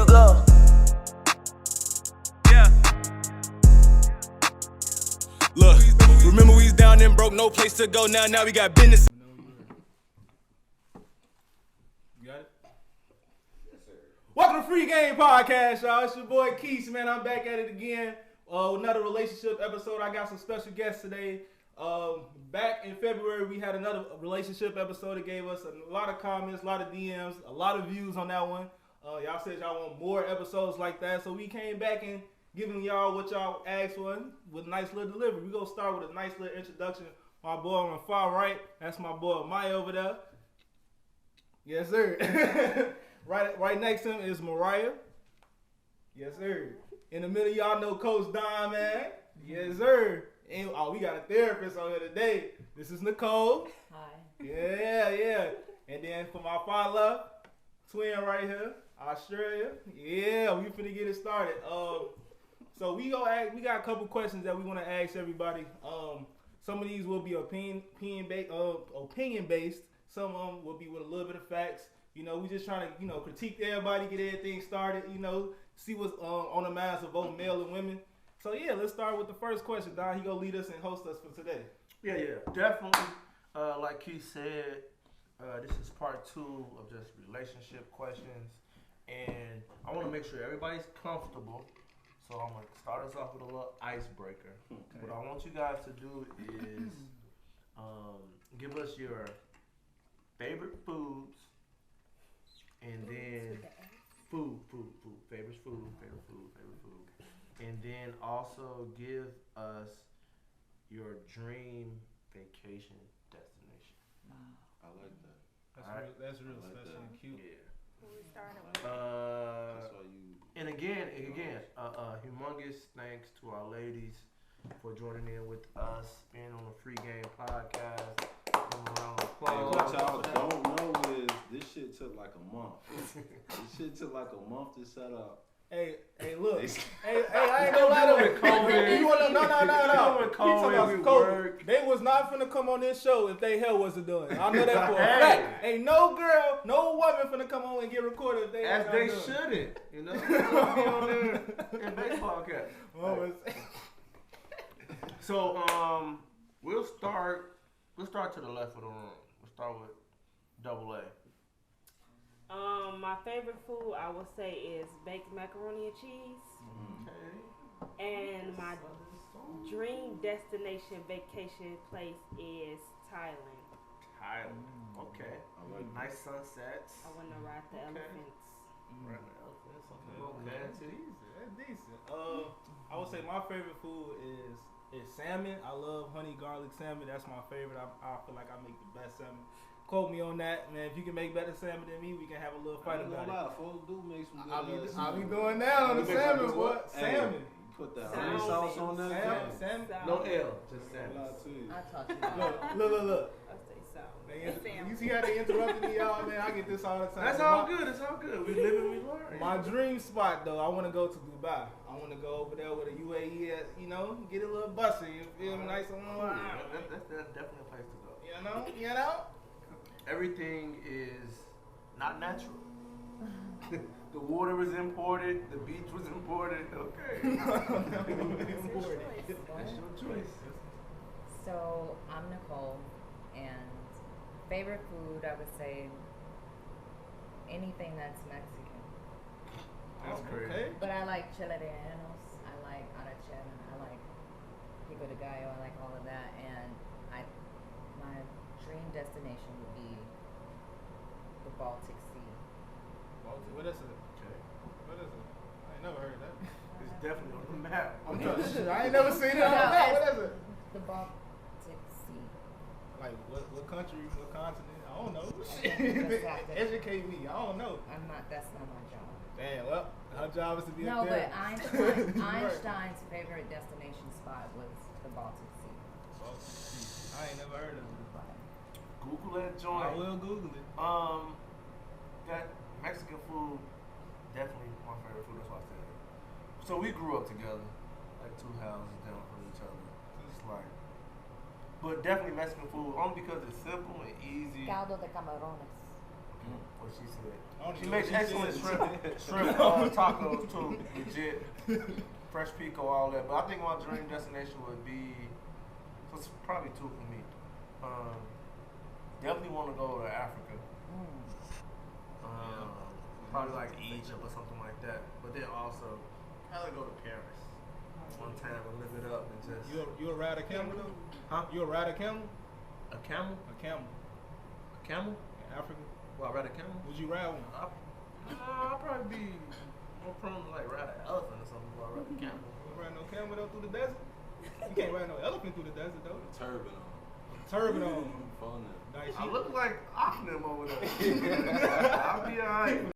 you go. Yeah. Look, remember we was down and broke, no place to go. Now we got business. You got it? Yes, sir. Welcome to Free Game Podcast, y'all. It's your boy Keith, man. I'm back at it again. Another relationship episode. I got some special guests today. Back in February, we had another relationship episode. It gave us a lot of comments, a lot of DMs, a lot of views on that one. Y'all said y'all want more episodes like that, so we came back and giving y'all what y'all asked for with a nice little delivery. We're going to start with a nice little introduction. My boy on the far right, that's my boy Maya over there. Yes, sir. Right next to him is Mariah. Yes, sir. In the middle, y'all know Coach Don, man. Yes, sir. And, we got a therapist on here today. This is Nicole. Hi. Yeah. And then for my far left, twin right here, Australia. Yeah, we finna get it started. So we got a couple questions that we want to ask everybody. Some of these will be opinion based. Some of them will be with a little bit of facts. You know, we just trying to critique everybody, get everything started. See what's on the minds of both male and women. So yeah, let's start with the first question. Don, he gonna lead us and host us for today. Yeah, definitely. Like Keith said, this is part 2 of just relationship questions, and I want to make sure everybody's comfortable. So I'm gonna start us off with a little icebreaker. Okay. What I want you guys to do is give us your favorite foods, and then favorite food. And then also give us your dream vacation destination. I like that. That's real like special that. and cute. Yeah. Who we started with? That's why you. And again, humongous thanks to our ladies for joining in with us, being on the Free Game Podcast. Give them a round of Hey, applause. what y'all don't know is this shit took like a month. This shit took like a month to set up. Hey, look. hey, I ain't gonna lie to you. No. He talking about COVID. They was not finna come on this show if they hell wasn't doing it. I know that for a fact. Ain't no girl, no woman finna come on and get recorded if they As not they doing it. shouldn't, you know. Be on there in baseball cap. So we'll start to the left of the room. We'll start with Double A. My favorite food I would say is baked macaroni and cheese. Okay. And my dream destination vacation place is Thailand. Okay. I like that. Nice sunsets. I want to ride the elephants. Right, elephants. Okay. That's decent. I would say my favorite food is salmon. I love honey garlic salmon. That's my favorite. I feel like I make the best salmon. Quote me on that, man. If you can make better salmon than me, we can have a little fight about it. Folks do make some good I'll be doing that on the salmon, boy. Salmon. You put that Salmon. honey sauce on that. Salmon. No L, just salmon. I taught you. Look. I say salmon. You see how they interrupted me, y'all, man? I get this all the time. That's all good. It's all good. We live and we learn. My dream spot, though, I want to go to Dubai. I want to go over there with a UAE, get a little bussy. You feel me? Nice and warm. That's definitely a place to go. You know? Everything is not natural. The water was imported. The beach was imported. Okay. That's your choice. So I'm Nicole, and favorite food I would say anything that's Mexican. That's crazy. Okay. But I like chile rellenos, I like arrachera, I like pico de gallo, I like all of that, and my dream destination would be the Baltic Sea. What is it? Okay. What is it? I ain't never heard of that. It's definitely on the map. I'm trying shit. I ain't never seen it on the map. What is it? The Baltic Sea. Like what country, what continent? I don't know. Just Educate me. I don't know. That's not my job. Damn, well, her job is to be No, a but therapist. Einstein's favorite destination spot was the Baltic Sea. Baltic Sea. I ain't never heard of it. Google that joint. I will Google it. That Mexican food, definitely my favorite food. That's why I said it. So we grew up together, like 2 houses down from each other. It's like, but definitely Mexican food, only because it's simple and easy. Caldo de camarones. What she said. I don't She even know makes what she excellent said. shrimp tacos too. Legit. Fresh pico, all that. But I think my dream destination would be, so it's probably two for me. Definitely want to go to Africa. Probably like Egypt or something like that. But then also, probably go to Paris one time and live it up and just. You a ride a camel though? Huh? You a ride a camel? A camel? A camel. A camel? In Africa? Well, I ride a camel. Would you ride one? I'll probably be more prone to like ride an elephant or something before I ride a camel. You ride no camel though through the desert? You can't ride no elephant through the desert though. Turban on. Turban on. Fun now. Nice I shit. look like Akhenaten over there. I'll be alright.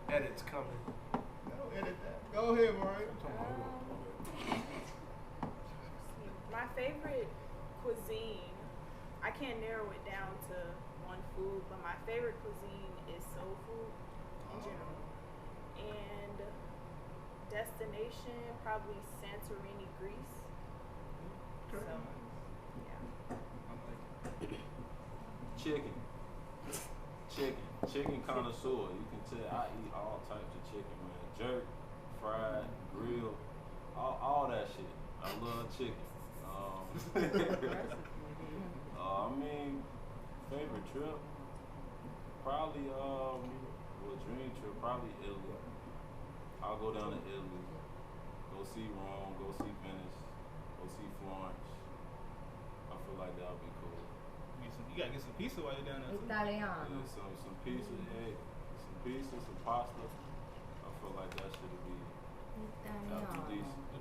Edits coming. Don't edit that. Go ahead, Mario. My favorite cuisine, I can't narrow it down to one food, but my favorite cuisine is soul food in general. And destination, probably Santorini, Greece. So, yeah. Chicken connoisseur. You can tell I eat all types of chicken, man. Jerk, fried, grilled, all that shit. I love chicken. I mean, favorite trip, probably dream trip, probably Italy. I'll go down to Italy, go see Rome, go see Venice, go see Florence. I feel like that would be cool. You gotta get some pizza while you're down there. Italiano. Yeah, some pizza, some pizza, some pasta. I feel like that should be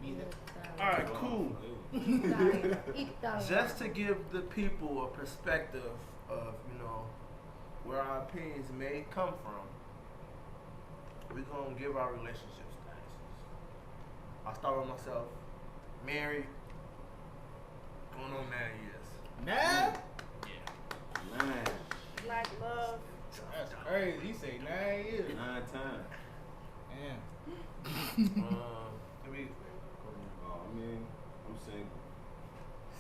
decent. Alright, cool. Italiano. Just to give the people a perspective of, where our opinions may come from, we're going to give our relationship statuses. I'll start with myself. Married, going on 9 years. 9? Yeah. 9. Black love. That's crazy. He say 9 years. 9 times. Damn. I mean, I'm single.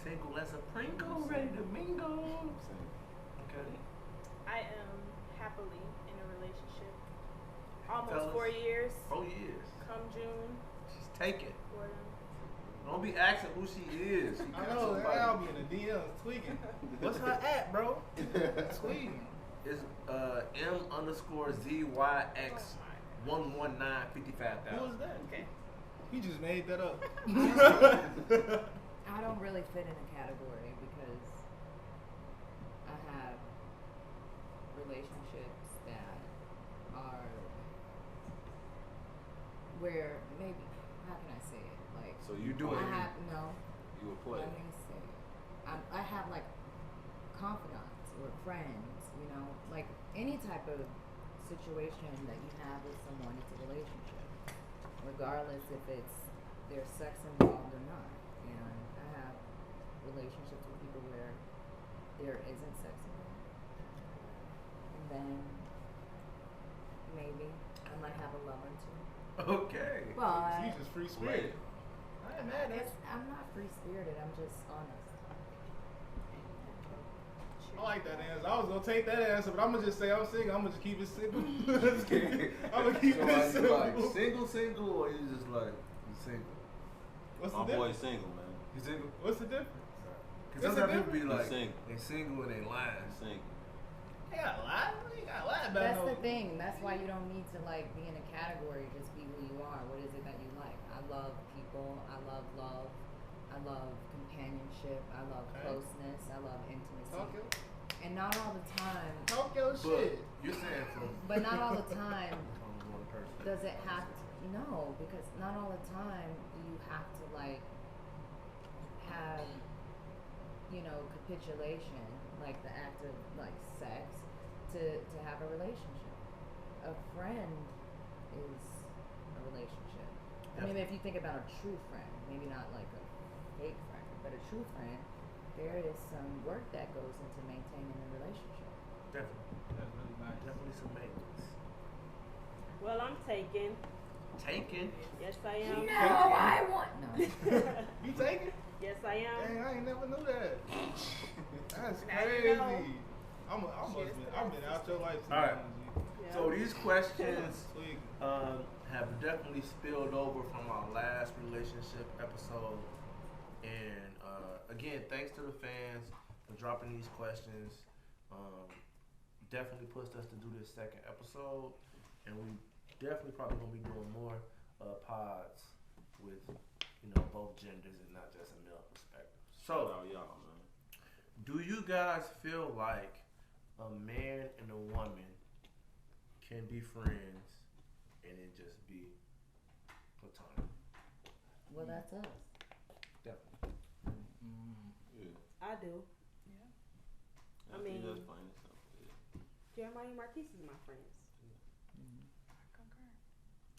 Single as a Pringle, ready to mingle. I'm single. Okay. I am happily in a relationship. Almost Fellas. 4 years. 4 years. Come June. She's taken. For them. Don't be asking who she is. She I got know, somebody. I'll be in the DMs tweaking. What's her at, bro? Tweaking. It's M_ZYX11955,000. Who is that? Okay. He just made that up. I don't really fit in a category because I have relationships that are where maybe, how can I say it? Like, So you do play. it. I have, no, You a player. let me say it. I have like confidants or friends, like any type of situation that you have with someone, it's a relationship. Regardless if there's sex involved or not. And I have relationships with people where there isn't sex involved. And then maybe I might have a lover too. Okay. But She's just free spirit. I ain't mad at that. I'm not free spirited, I'm just honest. I like that answer. I was gonna take that answer, but I'm gonna just say I'm single. I'm gonna just keep it simple. I'm gonna keep So it are you simple. like single, or you just like You single. What's my the boy difference? single, man. You single? What's the difference? Because It's a sometimes people be difference. like, He's single. they single and they lying. I'm single. You gotta lie. You gotta lie about That's no. the thing. That's why you don't need to like be in a category. Just be who you are. What is it that you like? I love people. I love love. I love companionship. I love Okay. closeness. I love intimacy. Talk your, And not all the time. talk your But shit. you're saying from But not all the time one person. does it have to. No, because not all the time do you have to like have, capitulation, like the act of like sex, to have a relationship. A friend is a relationship. I mean, if you think about a true friend, maybe not like a fake friend, but a true friend, there is some work that goes into maintaining a relationship. Definitely. That's really nice. Definitely some maintenance. Well, I'm taken. taken. Yes, I am. No, I want no. You taking? Yes, I am. Dang, I ain't never knew that. That's Now you crazy. know. I've been out your life too All right. long, Yeah. So these questions G. have definitely spilled over from our last relationship episode. And again, thanks to the fans for dropping these questions. Definitely pushed us to do this second episode. And we definitely probably going to be doing more pods with, both genders and not just a male perspective. Shout So, out y'all, man. do you guys feel like a man and a woman can be friends and it just be platonic? Well, that's us. Definitely. Yeah. I do. Yeah. I mean- think that's plain and simple. Yeah. Jeremiah and Marquise is my friends. I concur.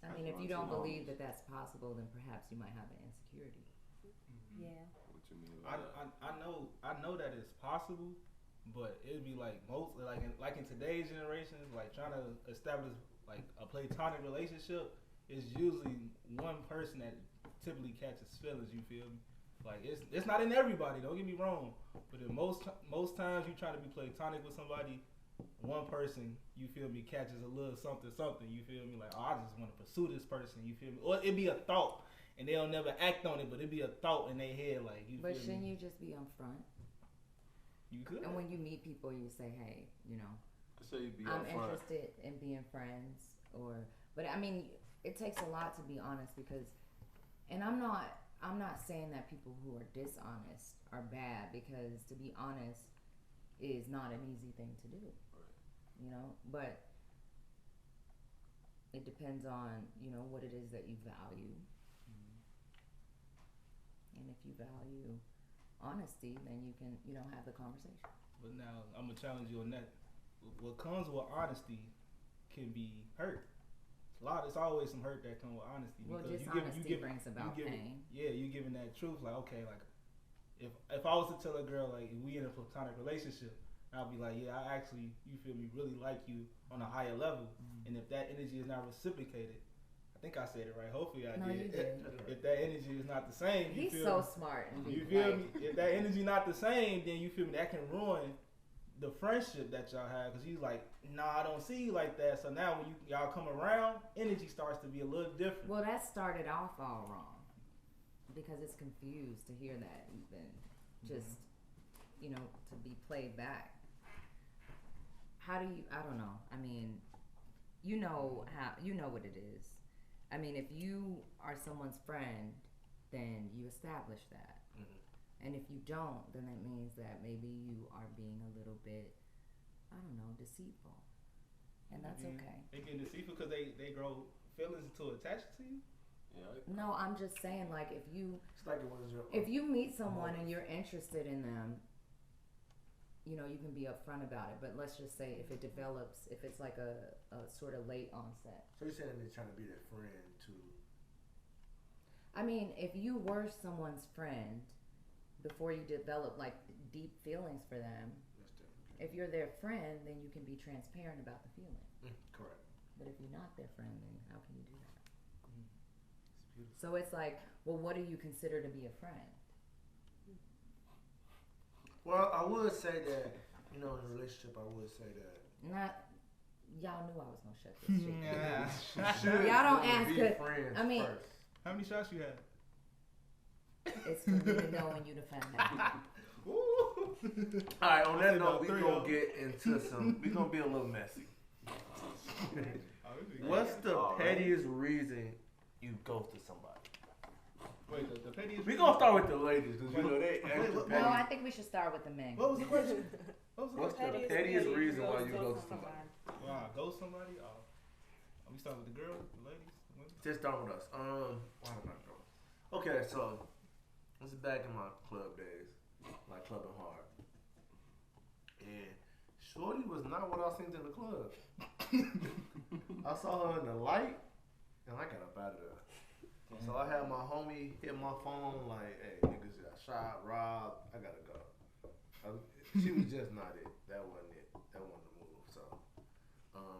I mean, if you don't believe that that's possible, then perhaps you might have an insecurity. Yeah. What you mean by that? I know that it's possible, but it'd be like most like in today's generation, like trying to establish like a platonic relationship is usually one person that typically catches feelings. You feel me? Like it's not in everybody. Don't get me wrong, but in most times you try to be platonic with somebody, one person, you feel me, catches a little something. You feel me? Like, oh, I just want to pursue this person. You feel me? Or it'd be a thought. And they'll never act on it, but it'd be a thought in their head, like you. But feel shouldn't me? you just be upfront? You could. And when you meet people, you say, "Hey, I say you be I'm upfront. interested in being friends." But I mean, it takes a lot to be honest because, and I'm not saying that people who are dishonest are bad because to be honest is not an easy thing to do. Right. But it depends on what it is that you value. And if you value honesty, then you can, have the conversation. But now I'm gonna challenge you on that. What comes with honesty can be hurt. It's always some hurt that comes with honesty. Well, because dishonesty brings about pain. Yeah, you giving that truth. Like, okay, like if I was to tell a girl like we in a platonic relationship, I'll be like, yeah, I actually, you feel me, really like you on a higher level. And if that energy is not reciprocated, I think I said it right. Hopefully I No, did. you did. If that energy is not the same, you He's feel so smart. And you feel me? If that energy not the same, then you feel me, that can ruin the friendship that y'all have. Because he's like, nah, I don't see you like that. So now when y'all come around, energy starts to be a little different. Well, that started off all wrong because it's confused to hear that even just, to be played back. How do you, I don't know. I mean, you know what it is. I mean, if you are someone's friend, then you establish that. Mm-hmm. And if you don't, then that means that maybe you are being a little bit, I don't know, deceitful. And that's okay. They get deceitful because they grow feelings to attach to you? Yeah. No, I'm just saying, like, if you If you meet someone and you're interested in them, you can be upfront about it. But let's just say if it develops, if it's like a sort of late onset. So you're saying they're trying to be their friend too? I mean, if you were someone's friend before you develop like deep feelings for them, That's different. if you're their friend, then you can be transparent about the feeling. Correct. But if you're not their friend, then how can you do that? It's beautiful. So it's like, well, what do you consider to be a friend? Well, I would say that, in a relationship, I would say that. Y'all knew I was gonna shut this shit. Yeah. Y'all don't ask be good. friends I mean- first. How many shots you had? It's for me to know when you defend that. Ooh. Alright, on that Said note, about we're three gonna of 'em. get into we're gonna be a little messy. Oh, this is- What's the All right. pettiest reason you ghosted somebody? Wait, the pettiest. We're gonna start with the ladies, because they extra what- petty. No, I think we should start with the men. What was the question? What's the pettiest reason why you ghosted somebody? Wow, ghost somebody? Are we starting with the girls, the ladies, the women? Just start with us. Why am I going? Okay, so this is back in my club days, like clubbing hard, and Shorty was not what I seen in the club. I saw her in the light, and I got up out of there. So I had my homie hit my phone like, "Hey, niggas got shot, robbed. I gotta go." She was just not it. That wasn't it. That wasn't the move. So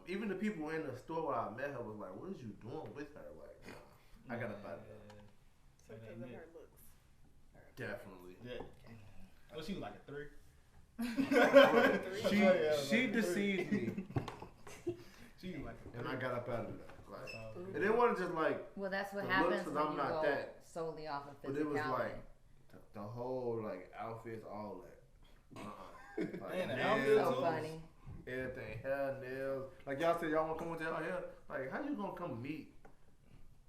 Even the people in the store where I met her was like, "What is you doing with her?" Like, nah, I got up out of that. So because of her looks. Definitely. Yeah. Well, she was like a 3. She deceived me, She was like a 3. and I got up out of that. Like, and it wasn't just like, Well, that's what the happens looks, 'cause when I'm you not go that. solely off of but physicality. it was like the whole like outfits, all that. Like, Man, the nails, outfit so too. funny. everything, hair, nails. Like y'all said, y'all want to come with y'all hair. Like, how you gonna come meet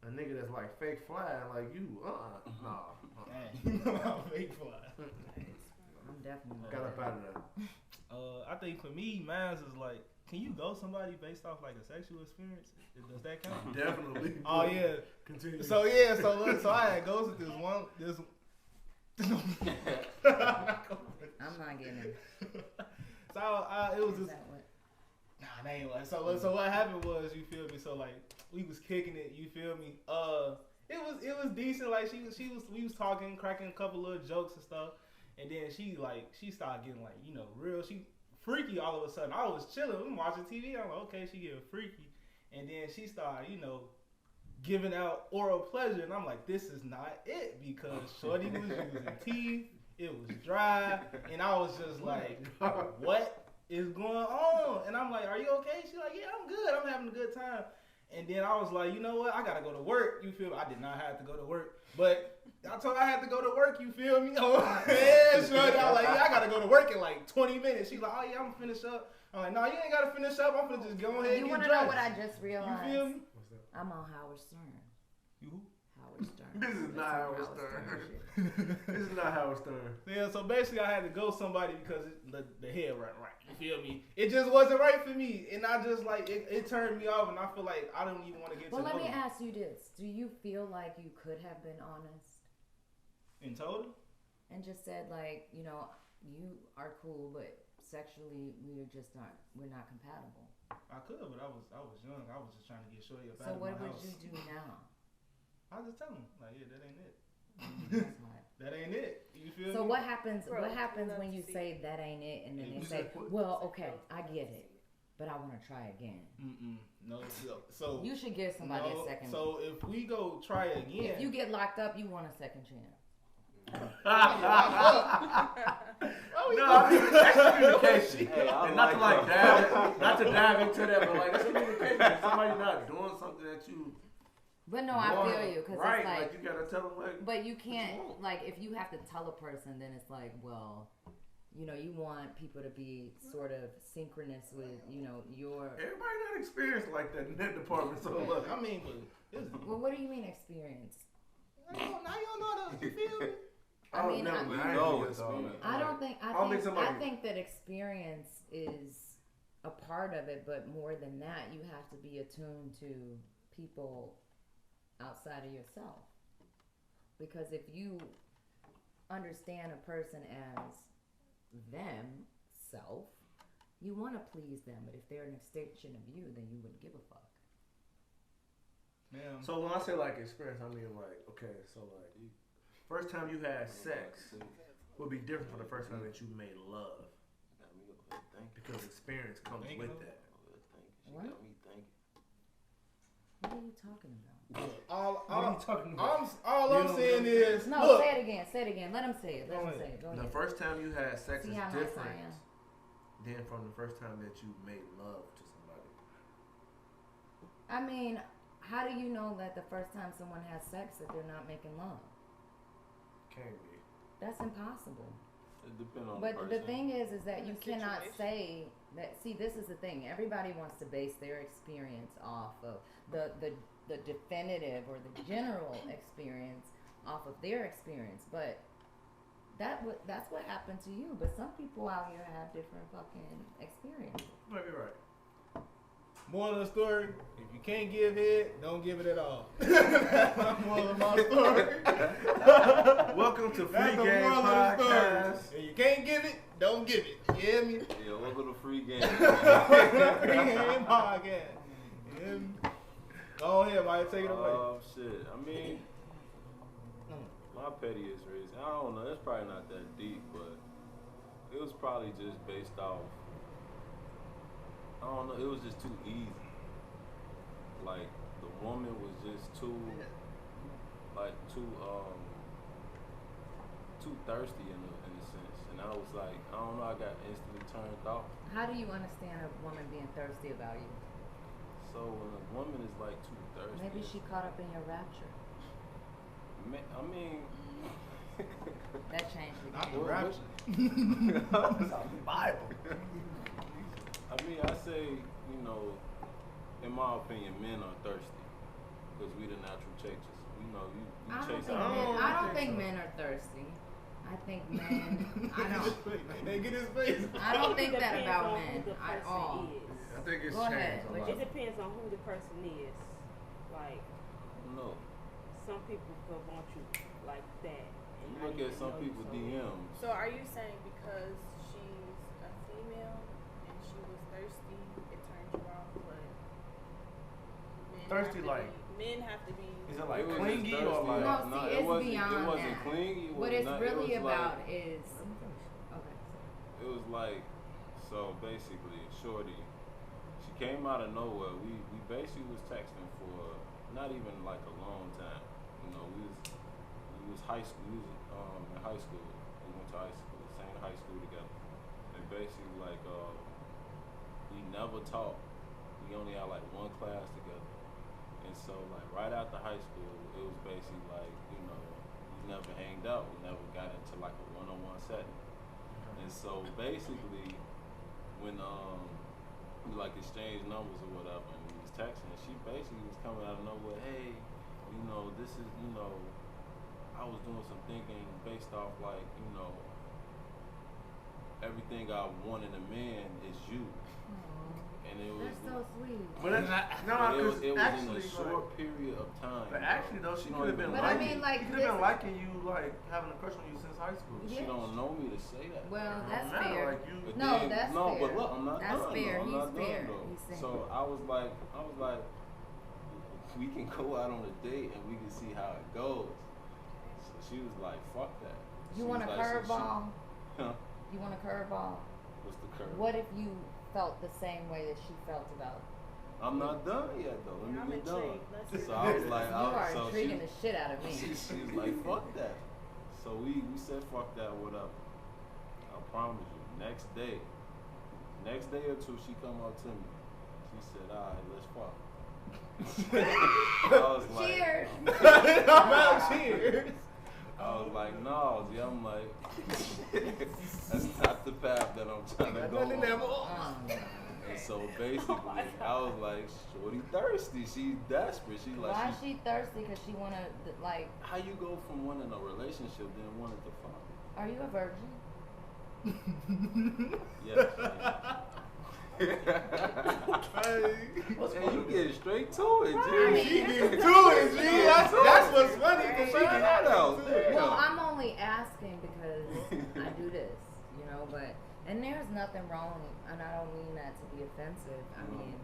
a nigga that's like fake fly and like you? Nah. Dang. Fake fly. I'm definitely Got up out of that. I think for me, mine is like, can you go somebody based off like a sexual experience? Does that count? Definitely. Oh yeah. Continue. So yeah, so I had goes with this one. I'm not getting it. So it was Is just that what? nah, that ain't what. So what happened was, you feel me? So like we was kicking it, you feel me? It was decent. Like we was talking, cracking a couple little jokes and stuff, and then she started getting like, you know, real. She freaky all of a sudden. I was chilling, we watching TV. I'm like, okay, she getting freaky, and then she started, you know, giving out oral pleasure, and I'm like, this is not it, because shorty was using teeth. It was dry, and I was just like, what is going on? And I'm like, are you okay? She's like, yeah, I'm good. I'm having a good time. And then I was like, you know what? I gotta go to work. You feel me? I did not have to go to work, but I told her I had to go to work. You feel me? Oh, yeah, shorty. I was like, yeah, I gotta go to work in like 20 minutes. She's like, oh yeah, I'm gonna finish up. I'm like, no, you ain't gotta finish up. I'm gonna just go ahead and You get want to dressed. know what I just realized? You feel me? I'm on Howard Stern. You? Howard Stern. This is not Howard Stern. This is not Howard Stern. Yeah, so basically I had to go somebody because the hair wasn't right. You feel me? It just wasn't right for me, and I just like it turned me off, and I feel like I don't even want to get Well, to know let me you. ask you this: do you feel like you could have been honest In total? and just said, like, you know, you are cool, but sexually we're not compatible? I could, but I was young. I was just trying to get shorty up So out of what my would house. you do now? I just tell him like, yeah, that ain't it. That's hot. That ain't it. You feel So me? what happens? Bro, What happens love when to you see say that ain't it, and then You they say, said what? "Well, okay, I get it, but I want to try again." No. So You should give somebody no, a second. So if we go try again, If you get locked up, you want a second chance. No, I mean, that's communication. Hey, I And not to like not to dive into that, but like that's communication. If somebody's not doing something that you But no, I want, feel you, because right, it's like, you gotta tell them like. but you can't, want. like, if you have to tell a person, then it's like, well, you know, you want people to be sort of synchronous with, you know, your. Everybody not experienced like that in that department, so look. I mean, but Well, what do you mean experience? now you don't know the. You feel me? I mean, never I- mind. You I know ain't it's against all me. that. I don't think. I don't think somebody- I think that experience is a part of it, but more than that, you have to be attuned to people outside of yourself. Because if you understand a person as self, you want to please them. But if they're an extension of you, then you wouldn't give a fuck. Man, So when I say like experience, I mean like, okay, so like first time you had sex would be different from the first time that you made love, because experience comes Thank with you. that. What? Got me thinking. What are you talking about? all What are you talking about? I'm You saying know- is, No, look, say it again. Say it again. Let him say it. Let Go him ahead. say it. Go The ahead. first time you had sex See is how nice I different am. than from the first time that you made love to somebody. I mean, how do you know that the first time someone has sex that they're not making love? Can't be. That's impossible. It depends on But the the person. thing is that you The cannot situation. say that. See, this is the thing. Everybody wants to base their experience off of the definitive or the general experience off of their experience, but that's what happened to you. But some people out here have different fucking experiences. You might be right. moral of the story: if you can't give head, don't give it at all. That's my moral of my story. Welcome to Free That's the Game moral of the story. Podcast. If you can't give it, don't give it. You hear me? Yeah, welcome to Free Game. Free Game Podcast. You hear me? Go ahead, Mike. Take it away. Shit. I mean, my pettiest reason, I don't know. It's probably not that deep, but it was probably just based off I don't know. It was just too easy. Like the woman was just too thirsty in a sense, and I was like, I don't know. I got instantly turned off. How do you understand a woman being thirsty about you? So when a woman is like too thirsty, Maybe she caught up in your rapture. I mean, That changed the Not the game. rapture. It's on the Bible. I mean, I say, you know, in my opinion, men are thirsty because we the natural chasers. You know, you chase I don't think men are thirsty. I think men. I don't. Hey, get his face. I don't think that Depends about on who men the at person all. is. I think it's Go ahead, changed a what lot. It depends on who the person is. Like, No. some people could want you like that. And You not look at even some know you people so well. DMs. So are you saying because she's a female and she was thirsty, it turned you off? But men Thirsty, have to like- men have to be. Is it like It was clingy just or thirsty. like? No, Nah, see, it it's wasn't, beyond It wasn't that. clingy. It What was it's not, really it was about like, is okay. it was like, so basically, shorty, she came out of nowhere. We basically was texting for not even like a long time. You know, we was high school. We was in high school. We went to high school, same high school together. And basically, like, we never talked. We only had like one class together. And so, like, right after high school, it was basically like, you know, we never hanged out. We never got into like a one-on-one setting. And so, basically, when we like exchanged numbers or whatever, and we was texting, she basically was coming out of nowhere. Hey, you know, this is, you know, I was doing some thinking based off like, you know, everything I want in a man is you. And it was. That's so sweet. But it's not. No, But it was, because it was in actually, a short like, period of time. but actually though, she don't could have been even But I liking. mean, like, she could have been this- liking you, like having a crush on you since high school. She Yeah. don't know me to say that. Well, It that's don't matter, fair. Like you, But No, then, that's no, fair. but look, I'm not That's done. fair. Though. I'm He's not fair. done though. He's saying. So I was like, we can go out on a date and we can see how it goes. So she was like, fuck that. You She want a was like, curveball? Huh? You want a curveball? What's the curve? What if you felt the same way that she felt about? I'm not done yet though. Let I'm me get done. intrigued. Let's hear So it. I was like, You are so intriguing the shit out of me. she was like, fuck that. So we said fuck that, whatever. I promise you, next day or two, she come up to me. She said, all right, let's fuck. I was like, Cheers. I'm out. Cheers. I was like, no, G. I'm like, that's not the path that I'm trying to Got go nothing in there, on. boy. Oh, And so basically, I was like, shorty thirsty. She's desperate. She like, why is she thirsty? Because she wanna like. how you go from wanting a relationship then wanting to fuck? Are you a virgin? Yes. Hey. Hey, you get straight to it, G. Right. She getting to it, G. That's what's funny. She Cause she got that out. Damn. Well, I'm only asking because I do this, you know. But and there's nothing wrong, and I don't mean that to be offensive. I Mhm. mean,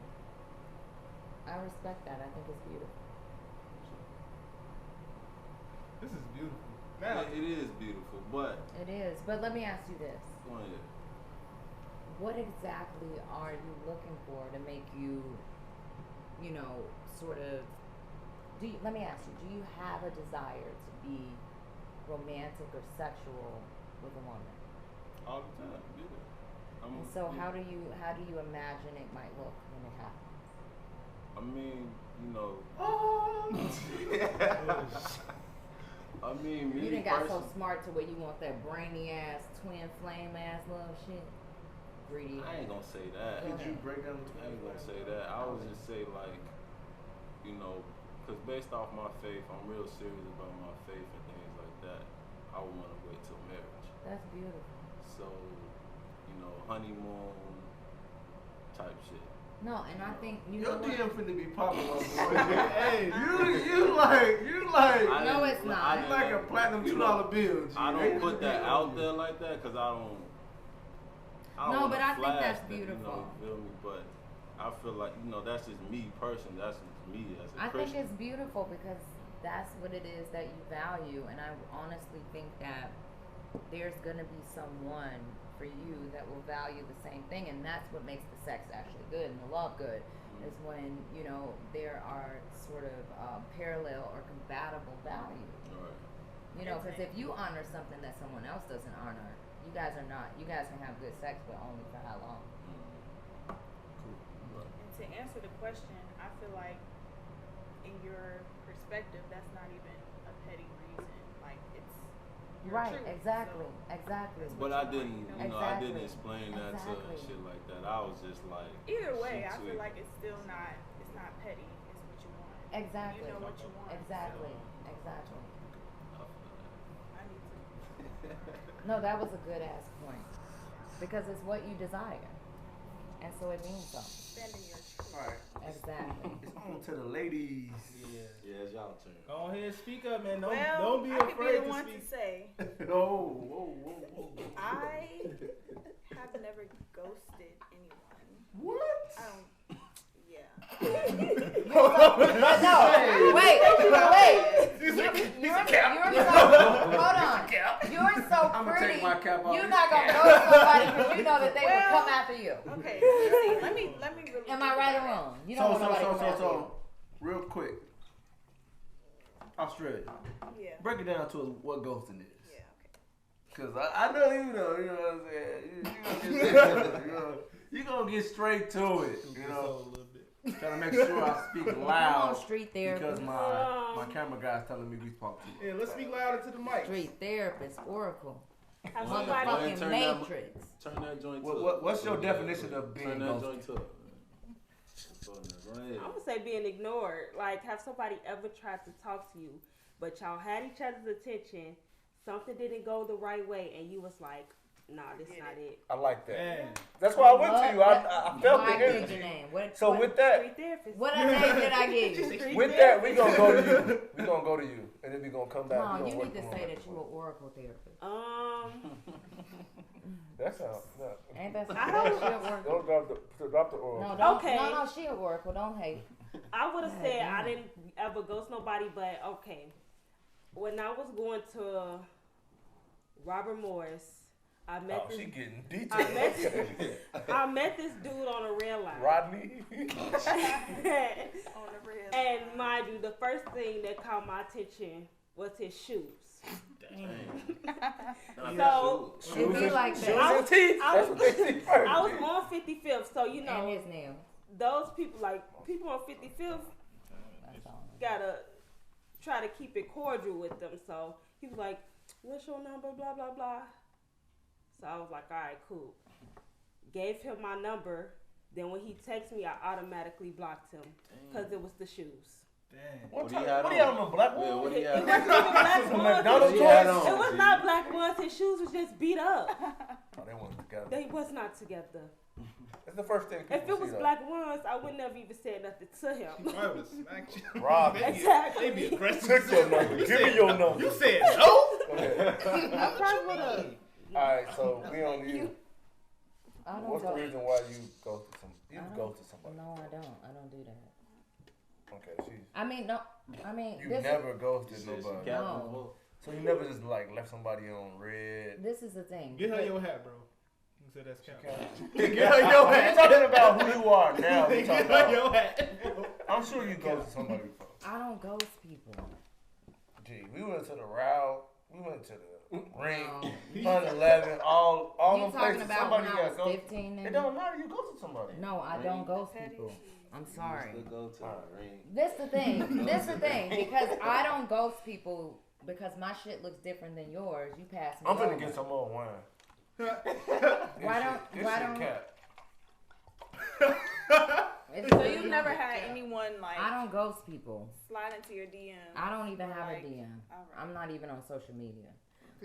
I respect that. I think it's beautiful. This is beautiful. Now, It is beautiful, but It is. But let me ask you this: go ahead. what exactly are you looking for to make you, you know, sort of? Let me ask you: do you have a desire to be romantic or sexual with a woman? All the time, yeah. And so how do you imagine it might look when it happens? I mean, you know. I mean, me You done got so person- smart to where you want that brainy ass, twin flame ass little shit. Greedy. I ain't gonna say that. Go could you ahead. break down the I ain't gonna say that. I would just say like, you know, because based off my faith, I'm real serious about my faith and things like that. I would want to wait till marriage. That's beautiful. So, you know, honeymoon type shit. No, and I think you Your know what? DM finna be popular, boy. Hey. you like I No, didn't- it's not. I you didn't- like a platinum you $2 know, bill. G. I They don't put finna that be out on there like that because I don't No, wanna but I think flash that's that, you know, beautiful. you feel me? But I feel like, you know, that's just me personally. That's just me as a I think Christian. it's beautiful because that's what it is that you value, and I honestly think that there's gonna be someone for you that will value the same thing, and that's what makes the sex actually good and the love good. Is when there are sort of parallel or compatible values. Right. Because if you honor something that someone else doesn't honor, you guys can have good sex, but only for how long? Cool. Right. And to answer the question, I feel like in your perspective, that's not even a petty reason. Like it's your Right, truth, exactly, so exactly. But I didn't, I Exactly. didn't explain that Exactly. to shit like that. I was just like. either way, she I feel tweaking. like it's still not. It's not petty. It's what you want. Exactly. You know what you want. Exactly, So exactly. I need to. No, that was a good ass point. Because it's what you desire. And so it means something. Spending your truth. Alright. Exactly. It's on to the ladies. Yeah, it's y'all turn. Go ahead, speak up, man. Don't be I could afraid be the to one speak. to say Whoa. I have never ghosted anyone. What? I don't. Yeah. No, wait. Hold on. You're so I'm gonna pretty. take my cap off. You're not gonna go to somebody because you know that they will Well, come after you. Okay. See, let me really. Am I right or wrong? You don't want nobody to come after you. So, real quick. Australia. Yeah. Break it down to us what ghosting is. Yeah. Okay. Cause I know you know what I'm saying. You gonna get straight to it, you know. Trying to make sure I speak Come loud on, street because therapist. my camera guy's telling me we talk too much. Yeah, let's speak louder to the mic. Street therapist, Oracle. Have Well, somebody. well, Motherfucking turn that- Matrix. Turn that joint to What's your definition of being Turn that ghosted? joint to Go ahead. I'm gonna say being ignored. Like, have somebody ever tried to talk to you, but y'all had each other's attention. Something didn't go the right way, and you was like, "Nah, this not it." I like that. Man. That's why I went to you. I felt Why the did your energy. name? What, So what, with that, Street therapist. what name did I give you? Street with that, we therapist. gonna go to you. We gonna go to you, and then we gonna come back. No, we you gonna need to work say on that you an Oracle therapist. That sounds. No. Ain't that I something? don't- She a Oracle. Drop the oil. No, don't. Okay. No, she a Oracle. Don't hate. I would have God said damn. I didn't ever ghost nobody, but okay. When I was going to Robert Morris, I met Oh, this. she getting I detailed. met, I met this dude on a red line. Rodney. On the red. And mind you, the first thing that caught my attention was his shoes. So It be like Shoes that. and teeth. I That's was- what they see first. I was on 55th, so you And know his nails. those people people on 55th That's all. gotta try to keep it cordial with them. So he was like, "What's your number?" Blah blah blah. So I was like, "All right, cool." Gave him my number. Then when he texted me, I automatically blocked him because it was the shoes. Damn. What What he had do you have on? on the black Yeah, one? what he It had wasn't even black Some ones. McDonald's What he had toys? on? It was not black ones. His shoes was just beat up. Oh, they weren't together. They was not together. That's the first thing people If it was see, though. black ones, I would never even said nothing to him. I would have smacked you. Rob, They be- Exactly. They be aggressive. Took your number. You Give me said- your number. You said no? Go ahead. I probably would have. Alright, so we on you. I don't What's the go. reason why you ghosted some? You I don't- ghosted somebody. No, I don't. I don't do that. Okay, she's. I mean, no. I mean, You this never She ghosted said she nobody. got No. them both. So you never just like left somebody on red. this is the thing. Get her your hat, bro. You said that's cap. Get Get her your We're hat. talking about who you are now. We Get talking her about. your hat. I'm sure you ghosted somebody before. I don't ghost people. Gee, we went to the route. We went to the ring. No. 111. All You them talking places. about Somebody when I got was ghosted. 15? It Then? don't matter. You ghosted somebody. No, I don't ghost people. I'm sorry. Used to go to the ring. This the thing. This the thing. Because I don't ghost people because my shit looks different than yours. You pass me I'm finna over. get some more wine. Why don't? This Why shit don't? cap. It's So really you've not- never had anyone like I don't ghost people. slide into your DM? I don't even have a Like, DM. all right. I'm not even on social media.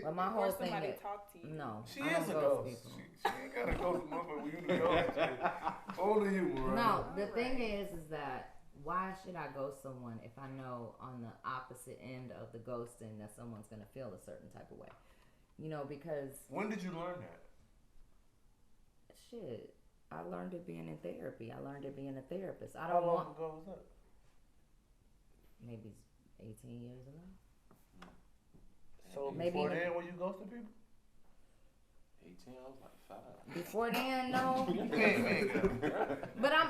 But my Or whole thing somebody is talk to you. no. She I is a don't ghost. people. She ain't got a ghost motherfucker with you to ghost. Only you, Mariah. No, the Alright. thing is that why should I ghost someone if I know on the opposite end of the ghosting that someone's gonna feel a certain type of way? You know, because When did you learn that? shit, I learned it being in therapy. I learned it being a therapist. I How don't long want ago was that? maybe 18 years ago. So Maybe before even- then, were you ghosting people? 18, I was like 5. Before then, no.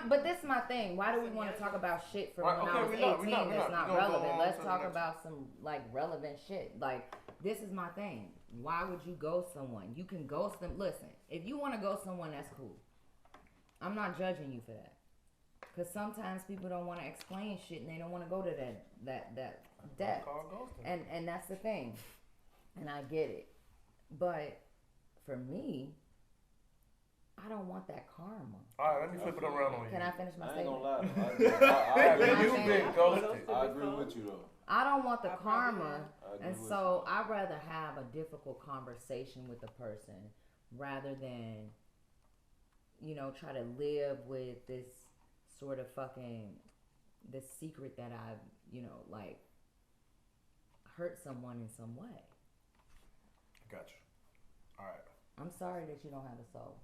But this is my thing. Why do we want to talk about shit from when I was 18 that's not relevant? Let's talk about some like relevant shit. Like this is my thing. Why would you ghost someone? You can ghost them. Listen, if you want to ghost someone, that's cool. I'm not judging you for that. Cause sometimes people don't want to explain shit and they don't want to go to that depth. And that's the thing. And I get it. But for me, I don't want that karma. All right, let me flip it around on you. Can I finish my I ain't statement? gonna lie. You've been ghosted. I agree with you though. I don't want the karma, I agree and with so I'd rather have a difficult conversation with the person rather than, try to live with this sort of this secret that I've, hurt someone in some way. Got you. All right. I'm sorry that you don't have a soul.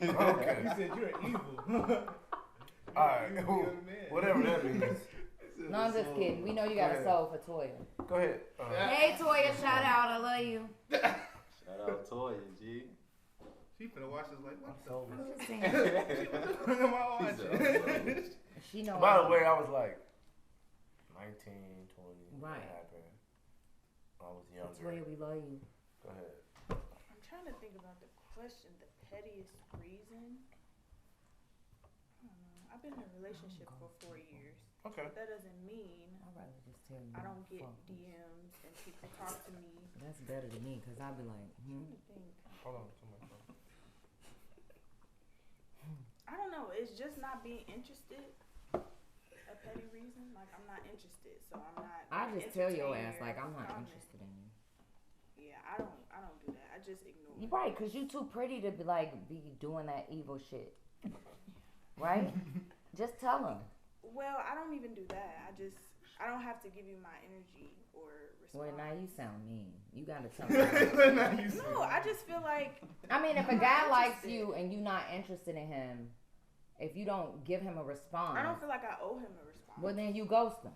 Okay. You said you're evil. All right. Whatever that means. No, I'm just kidding. We know you got a soul for Toya. Go ahead. Hey, Toya, shout out. I love you. Shout out Toya, G. She finna watch this like, what I'm just saying. the am I watching? She know. By the way, I was like 19, 20. Right. What happened? I was younger. Toya, we love you. Go ahead. I'm trying to think about the question. The pettiest reason. I don't know. I've been in a relationship for 4 years. Okay. But that doesn't mean I'd rather just tell you. I don't get fuck me. DMs and people talk to me. That's better than me, because I'd be like, I'm trying to think. Hold on. Too much. I don't know. It's just not being interested. A petty reason. Like I'm not interested, so I'm not. I just tell your entertain ass your like I'm not comment. interested in you. Yeah, I don't do that. I just ignore. You're right, because you too pretty to be doing that evil shit. Right? Just tell them. Well, I don't even do that. I don't have to give you my energy or Well, respond. now you sound mean. You gotta tell me. No, I just feel like I mean, if a I'm guy not likes interested. you and you're not interested in him, if you don't give him a response, I don't feel like I owe him a response. well then you ghost him.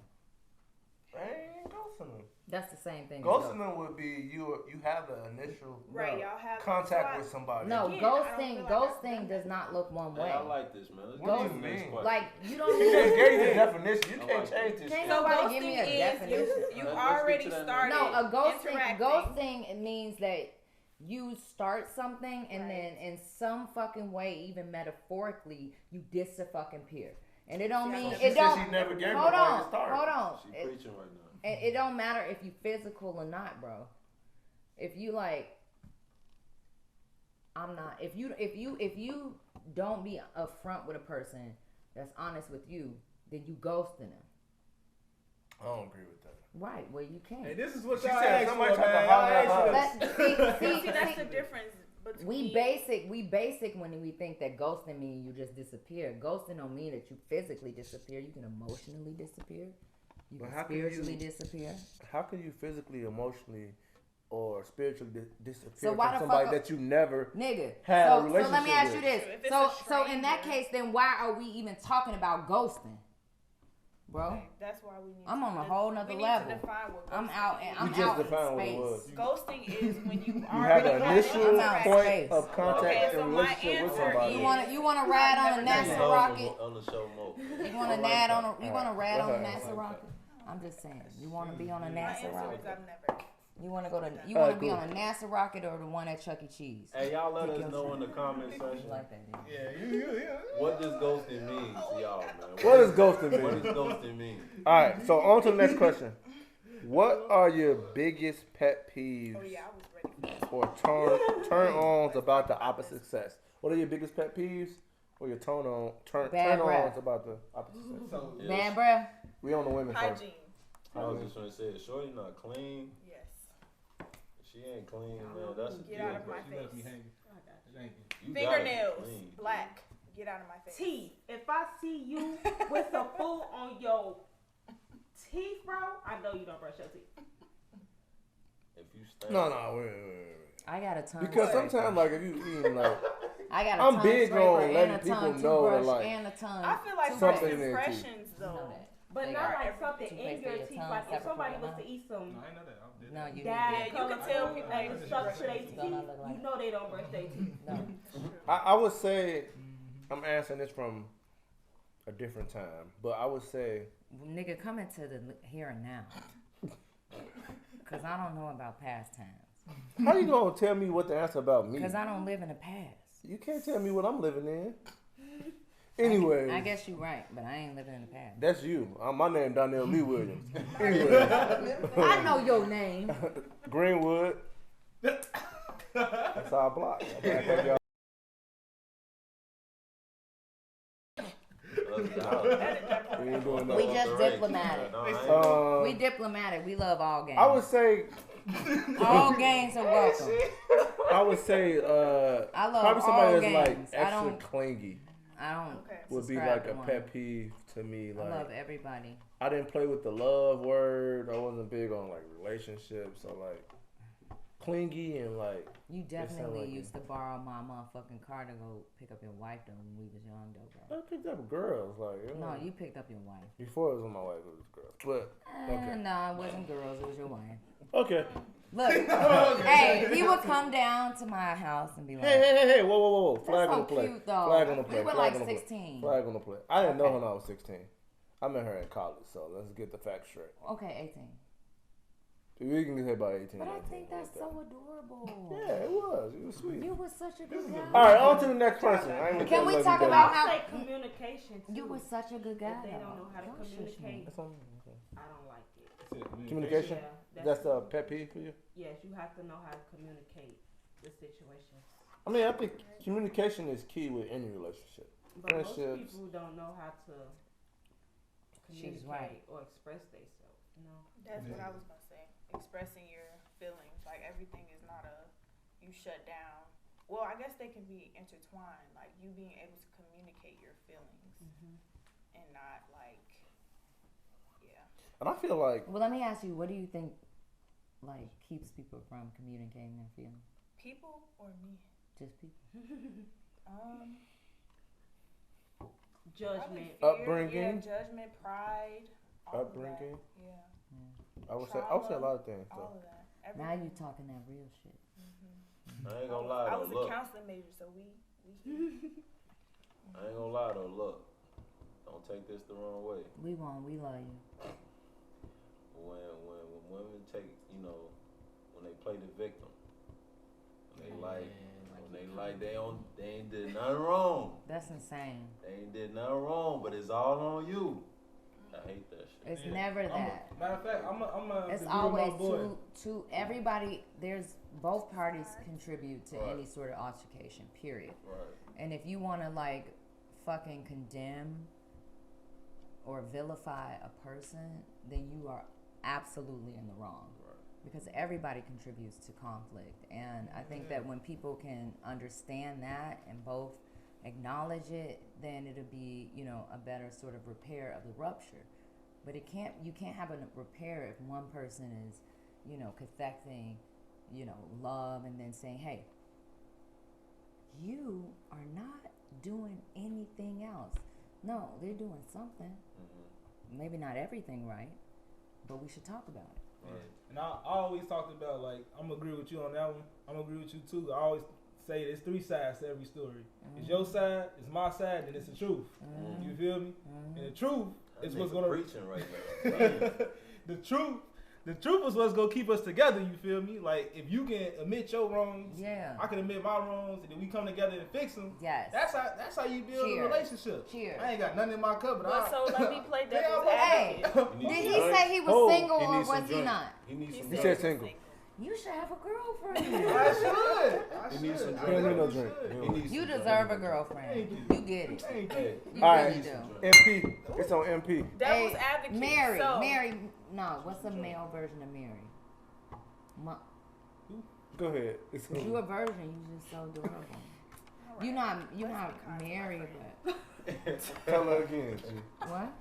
I ain't ghosting them. That's the same thing. as Ghosting them would be you have the initial Right, y'all have contact so with somebody. No, Again, I don't ghosting feel like I've ghosting done does that. not look one Hey, way. I like this, man. Let's What go do to you the next mean? question. Like you You don't just need gave the definition. You I can't like change this Can't shit. So nobody give me a ghosting is definition. you Let's already get to that started. No, a interacting. ghosting means that you start something and Right. then in some fucking way, even metaphorically, you disappear. And it don't Yeah, mean she it said don't. she never gave Hold nobody on, a start. hold on. She preaching right now. It don't matter if you physical or not, bro. If you I'm not. If you don't be upfront with a person that's honest with you, then you ghosting them. I don't agree with that. Right? Well, you can't. Hey, this is what She y'all said asked somebody for, tried to man. holler Y'all at asked her. for this. See, that's the difference between We basic when we think that ghosting means you just disappear. Ghosting don't mean that you physically disappear. You can emotionally disappear. You But can how can you- spiritually disappear. How can you physically, emotionally, or spiritually disappear So why from the somebody fuck- that you never Nigga. had a So let me relationship ask you with? this. If it's So a in that stranger- case, then why are we even talking about ghosting? Bro, That's why we need. I'm to on a de- whole nother we need level. To define what I'm ghosting out is. and I'm You just out in defined what it space. was. Ghosting is when you You have already an had initial I'm out interaction. in point space. of contact Okay, and so my relationship with answer somebody. is- You wanna ride on a I've never NASA done rocket? On the show more. You wanna I like ride on that. a you wanna ride on a Alright. NASA rocket? I'm just saying. You wanna be on a My NASA answer is rocket? I've never. You wanna go to you Alright, wanna be cool. on a NASA rocket or the one at Chuck E. Cheese? Hey, y'all let Pick us your know side. in the comment You section like that, dude? Yeah. what does ghosting mean to y'all, man. What does ghosting What mean? does ghosting mean? All right, so on to the next question. What are your biggest pet peeves Oh yeah, I was ready for this. or turn-ons about the opposite sex? What are your biggest pet peeves or your Bad turn-ons breath. about the opposite sex? So, Yeah. Bad breath. We on the women first. Hygiene. I was just gonna say, shorty not clean. Yes. If she ain't clean, man, that's a Get deal out of my breaker. she left me face. hanging. Thank you. You gotta be Fingernails, clean. black. Get out of my face. Teeth. If I see you with some food on your teeth, bro, I know you don't brush your teeth. If you stay. No, wait. I got a tongue. Because scraper. sometimes, like, if you eating, like, I got a I'm tongue big scraper on and letting a people tongue know that, toothbrush like, and a tongue. I feel like Something first in there, too. impressions You know though. that. But They not are like something two in places your for your teeth. tongue, Like if separate somebody from was your to mouth. eat some No, I ain't know that. I did No, that. you dad need you can tell people and ain't structure their brushing teeth, their Don't look like you know they don't brush their teeth. No. I would say I'm answering this from a different time, but I would say Nigga, come into the here and now. Because I don't know about past times. how you gonna tell me what to answer about me? Because I don't live in the past. You can't tell me what I'm living in. Anyway, I guess you're right, but I ain't living in the past. that's you. My name Donnell Lee Williams. Anyway, I know your name. Greenwood. That's our block. Back up, y'all. We ain't doing that. We just diplomatic. We diplomatic. We love all games. I would say all games are welcome. I would say I love probably somebody all that's like games. I extra don't- clingy I don't. Okay. would be subscribe like to a one. pet peeve to me. I Like love everybody. I didn't play with the love word. I wasn't big on like relationships. So like clingy and like You definitely like used to borrow my motherfucking car to go pick up your wife though when we was young though, bro. I picked up girls. Like you know, No, you picked up your wife. before it was with my wife, it was girls. But okay, No, it wasn't girls. It was your wife. okay. Look, hey, he would come down to my house and be like, Hey, whoa. Flag That's on so the play. cute, though. Flag on the play. We were Flag like on the play. 16. Flag on the play. I didn't know Okay. her when I was 16. I met her in college, so let's get the facts straight. okay, 18. We can say about 18. But I 19, think that's like so that. adorable. Yeah, it was. It was sweet. You were such a good guy. All right, on to the next person. I ain't gonna Can tell we you talk like about I how say communication too. you were such a good guy? If they don't know how to Don't shush me. communicate, That's on- okay. I don't like it. Communication? Yeah, That's a pet peeve for you? Yes, you have to know how to communicate the situation. I mean, I think communication is key with any relationship. But most Friendships. people don't know how to She's communicate right. or express themselves. You know, That's what I was gonna say. Expressing your feelings, like everything is not a you shut down. Well, I guess they can be intertwined, like you being able to communicate your feelings and not like, yeah. And I feel like Well, let me ask you, what do you think, like, keeps people from communicating their feelings? People or me? Just people. judgment. Fear, Upbringing. yeah, judgment, pride, all upbringing. of that. Yeah, I would say a lot of things. all Though. of that. Now Everything. you talking that real shit. I ain't gonna lie I though. was a Look, counseling major, so we I ain't gonna lie though. Look, don't take this the wrong way. We won't. We love you. When women take, when they play the victim, when they ain't did nothing wrong. That's insane. They ain't did nothing wrong, but it's all on you. I hate that shit. It's never that. Matter of fact, I'm a It's agree with always my boy. two. Everybody. There's both parties contribute to Right. any sort of altercation. Period. Right. And if you want to like fucking condemn or vilify a person, then you are absolutely in the wrong. Right. Because everybody contributes to conflict, and I think that when people can understand that and both acknowledge it, then it'll be, a better sort of repair of the rupture. But you can't have a repair if one person is, cathecting, love, and then saying, hey, you are not doing anything else. No, they're doing something. Mm-hmm. Maybe not everything right, but we should talk about it. Right. And I always talked about, like, I'm gonna agree with you on that one. I'm gonna agree with you too. I always say there's three sides to every story. It's your side, it's my side, and it's the truth. You feel me? And the truth is what's gonna preaching right now. the truth is what's gonna keep us together. You feel me? Like, if you can admit your wrongs, Yeah. I can admit my wrongs, and then we come together and fix them. Yes. That's how you build Cheers. a relationship. Cheers. I ain't got nothing in my cupboard. But so let me play Yeah, devil's but- Hey, advocate. did he say he was single He or needs some was he drink. not? He needs some He drink. said single. You should have a girlfriend. I should. He needs some I drink. He don't need no definitely drink. should. He needs You some drink. deserve a girlfriend. Thank You get it. Thank you. You All really right. do. MP. It's on MP. Devil's Hey, advocate. Mary, so, no, what's the male version of Mary? Go ahead. It's on You a virgin, you just so adorable. All You're right. not Let's be kind to my Mary, friend. but Tell her again, G. what?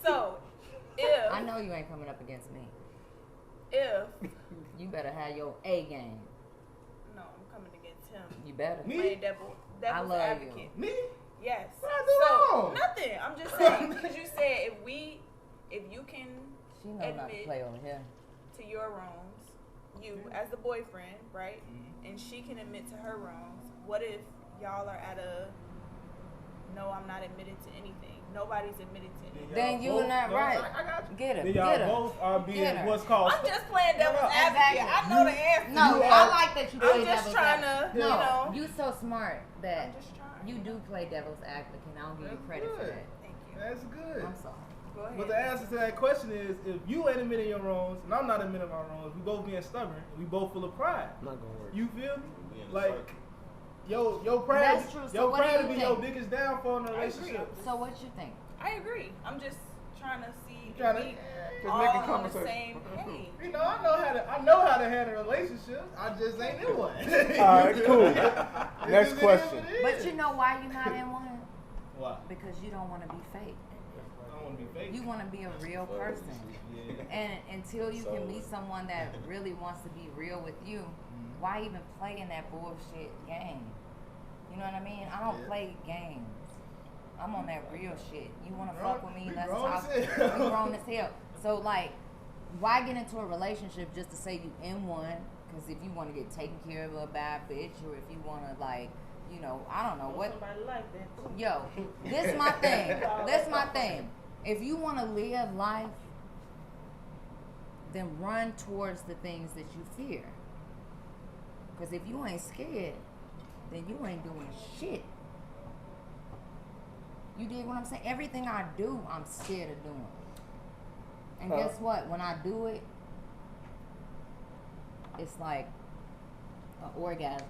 So, if I know you ain't coming up against me. if You better have your A game. no, I'm coming against him. You better. Me? Playing devil's I love advocate. you. Me? Yes. What I do wrong? Nothing. I'm just saying because you said if you can She know not to play over here. to your wrongs, you as the boyfriend, right? And she can admit to her wrongs. What if y'all are at a no, I'm not admitted to anything. Nobody's admitted to anything. Then you not right. I got you. Get her. Then Get y'all her. both are being Get her. what's called. I'm just playing devil's advocate. exactly. I know the answer. No, You I are- like that you I'm play just devil's trying advocate. to, you know. You so smart that I'm just trying. you do play devil's advocate. And I don't give you That's credit for good. that. Thank you. That's good. I'm sorry. Go ahead. But the answer to that question is, if you ain't admitting your wrongs and I'm not admitting my wrongs, we both being stubborn and we both full of pride. Not gonna work. You feel me? We in the Like, circle. your pride, That's true. So your what do pride you to be think? your biggest downfall in a I agree. relationship. So what you think? I agree. I'm just trying to see Trying to- if we Just all making on the conversation. same page. You know, I know how to handle relationships. I just ain't in one. Alright, cool. It Next just is question. what it But is. you know why you're not in one? Why? Because you don't want to be fake. I don't want to be fake. You want to be a real person. Yeah. And until you can So- meet someone that really wants to be real with you, why even play in that bullshit game? You know what I mean? I don't Yeah. play games. I'm on that real shit. You want to Grown- fuck with me? we Let's grown talk. as hell. We grown as hell. So like, why get into a relationship just to say you in one? Because if you want to get taken care of a bad bitch, or if you want to like, you know, I don't know what. Somebody like that too. Yo, this my thing. This my thing. If you want to live life, then run towards the things that you fear. Because if you ain't scared, then you ain't doing shit. You dig what I'm saying? Everything I do, I'm scared of doing. And guess what? When I do it, it's like an orgasm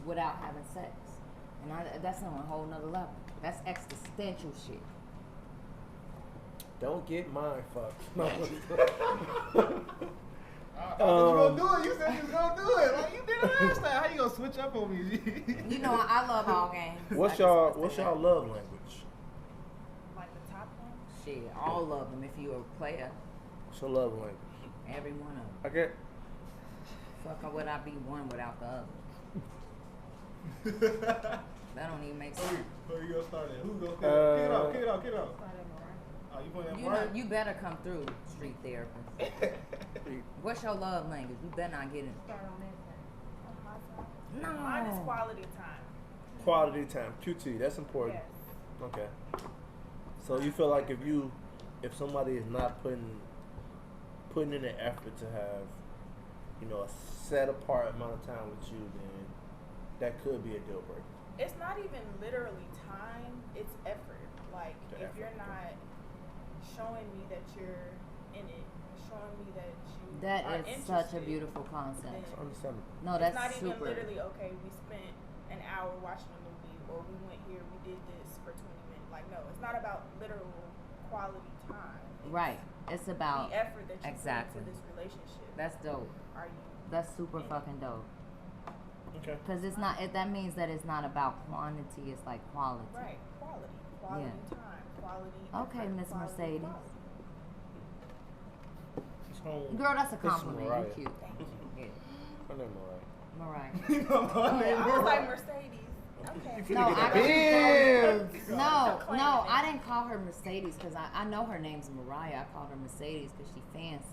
without having sex. And that's on a whole nother level. That's existential shit. Don't get mine fucked. No. I thought you was gonna do it. You said you was gonna do it. Like you did it last time. How you gonna switch up on me? You know, I love all games. What's I just y'all wanna What's say y'all that. love language? Like the top one. Shit, all of them. If you're a player, What's your love language? every one of them. Okay. Fuck, would I be one without the other? That don't even make sense. Where you gonna start at? Who gonna kick it off? Kick it off. Kick it off. Oh, you playing that You know, part? you better come through, street therapist. What's your love language? You better not get it. No. Mine is quality time. Quality time. QT. That's important. Yes. Okay. So you feel like if somebody is not putting in the effort to have, you know, a set apart amount of time with you, then that could be a deal breaker. It's not even literally time, it's effort. Like, The if effort, you're not showing me that you're in it, showing me that you That are is such a interested, beautiful concept. then It's understandable. No, it's that's not even super. literally, okay, we spent an hour watching a movie, or we went here, we did this for 20 minutes. Like, no, it's not about literal quality time. It's Right. It's about. the effort that you Exactly. put into this relationship. That's dope. Are you That's super fucking dope. Okay. Because it's not. That means that it's not about quantity. It's like quality. right? Quality time, quality. Okay, effort, Miss quality, Mercedes. quality. It's home. Girl, that's a This is compliment. Mariah. You cute. Yeah. Her name Mariah. Mariah. I was like Mercedes. Okay. No, I Benz. No, claiming no, it. I didn't call her Mercedes because I know her name's Mariah. I called her Mercedes because she fancy.